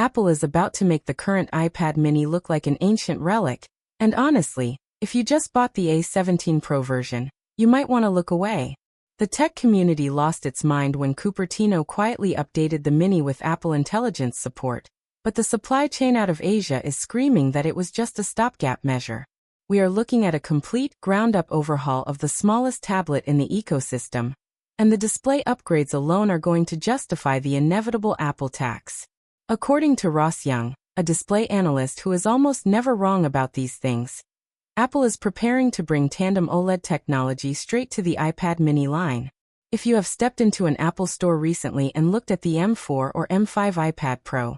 Apple is about to make the current iPad mini look like an ancient relic, and honestly, if you just bought the A17 Pro version, you might want to look away. The tech community lost its mind when Cupertino quietly updated the mini with Apple Intelligence support, but the supply chain out of Asia is screaming that it was just a stopgap measure. We are looking at a complete, ground-up overhaul of the smallest tablet in the ecosystem, and the display upgrades alone are going to justify the inevitable Apple tax. According to Ross Young, a display analyst who is almost never wrong about these things, Apple is preparing to bring Tandem OLED technology straight to the iPad mini line. If you have stepped into an Apple store recently and looked at the M4 or M5 iPad Pro,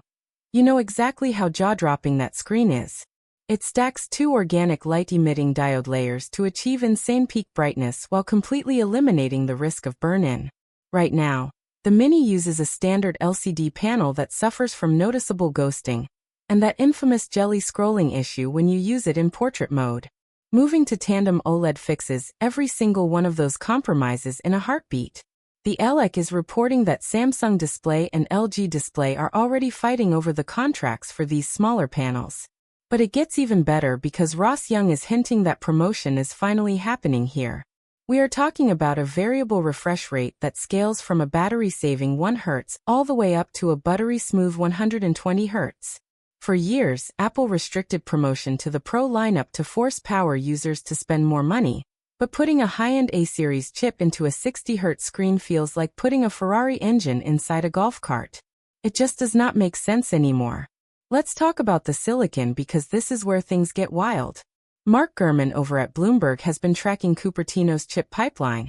you know exactly how jaw-dropping that screen is. It stacks two organic light-emitting diode layers to achieve insane peak brightness while completely eliminating the risk of burn-in. Right now, the Mini uses a standard LCD panel that suffers from noticeable ghosting, and that infamous jelly scrolling issue when you use it in portrait mode. Moving to Tandem OLED fixes every single one of those compromises in a heartbeat. The LEC is reporting that Samsung Display and LG Display are already fighting over the contracts for these smaller panels. But it gets even better because Ross Young is hinting that promotion is finally happening here. We are talking about a variable refresh rate that scales from a battery-saving 1 Hz all the way up to a buttery-smooth 120 Hz. For years, Apple restricted promotion to the Pro lineup to force power users to spend more money, but putting a high-end A-series chip into a 60 Hz screen feels like putting a Ferrari engine inside a golf cart. It just does not make sense anymore. Let's talk about the silicon because this is where things get wild. Mark Gurman over at Bloomberg has been tracking Cupertino's chip pipeline,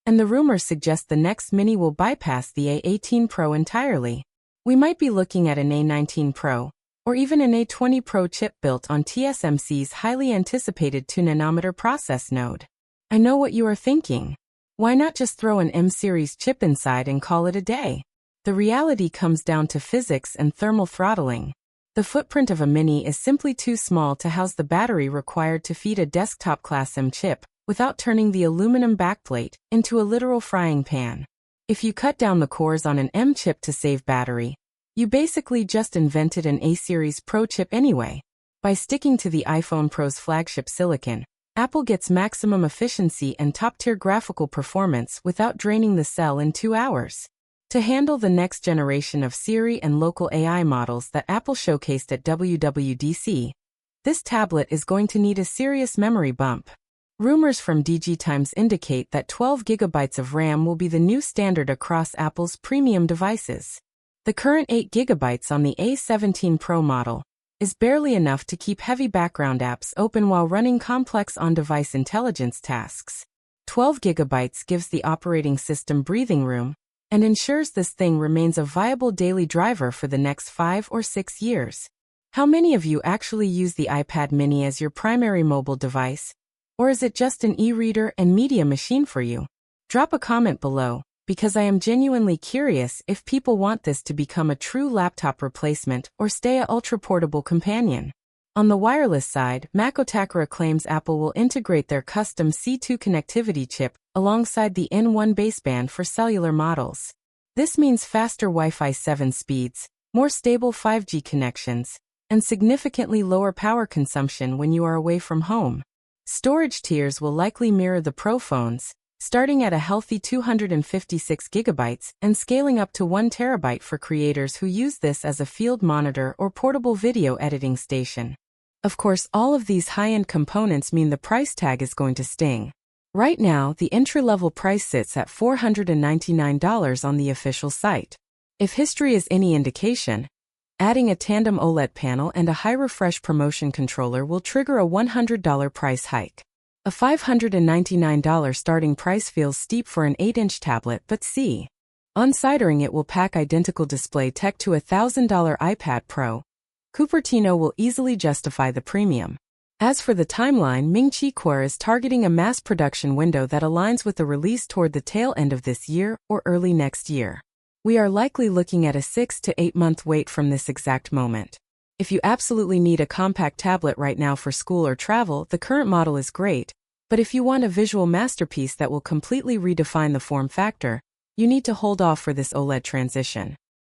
and the rumors suggest the next Mini will bypass the A18 Pro entirely. We might be looking at an A19 Pro, or even an A20 Pro chip built on TSMC's highly anticipated 2nm process node. I know what you are thinking. Why not just throw an M-series chip inside and call it a day? The reality comes down to physics and thermal throttling. The footprint of a Mini is simply too small to house the battery required to feed a desktop-class M chip, without turning the aluminum backplate into a literal frying pan. If you cut down the cores on an M chip to save battery, you basically just invented an A-series Pro chip anyway. By sticking to the iPhone Pro's flagship silicon, Apple gets maximum efficiency and top-tier graphical performance without draining the cell in 2 hours. To handle the next generation of Siri and local AI models that Apple showcased at WWDC, this tablet is going to need a serious memory bump. Rumors from DigiTimes indicate that 12 GB of RAM will be the new standard across Apple's premium devices. The current 8 GB on the A17 Pro model is barely enough to keep heavy background apps open while running complex on-device intelligence tasks. 12 GB gives the operating system breathing room, and ensures this thing remains a viable daily driver for the next 5 or 6 years. How many of you actually use the iPad mini as your primary mobile device? Or is it just an e-reader and media machine for you? Drop a comment below, because I am genuinely curious if people want this to become a true laptop replacement or stay an ultra-portable companion. On the wireless side, Makotakara claims Apple will integrate their custom C2 connectivity chip alongside the N1 baseband for cellular models. This means faster Wi-Fi 7 speeds, more stable 5G connections, and significantly lower power consumption when you are away from home. Storage tiers will likely mirror the Pro phones, starting at a healthy 256 GB and scaling up to 1 TB for creators who use this as a field monitor or portable video editing station. Of course, all of these high-end components mean the price tag is going to sting. Right now, the entry-level price sits at $499 on the official site. If history is any indication, adding a Tandem OLED panel and a high-refresh promotion controller will trigger a $100 price hike. A $599 starting price feels steep for an 8-inch tablet, but see. Unsidering it will pack identical display tech to a $1,000 iPad Pro. Cupertino will easily justify the premium. As for the timeline, Ming-Chi Kuo is targeting a mass production window that aligns with the release toward the tail end of this year or early next year. We are likely looking at a 6 to 8 month wait from this exact moment. If you absolutely need a compact tablet right now for school or travel, the current model is great, but if you want a visual masterpiece that will completely redefine the form factor, you need to hold off for this OLED transition.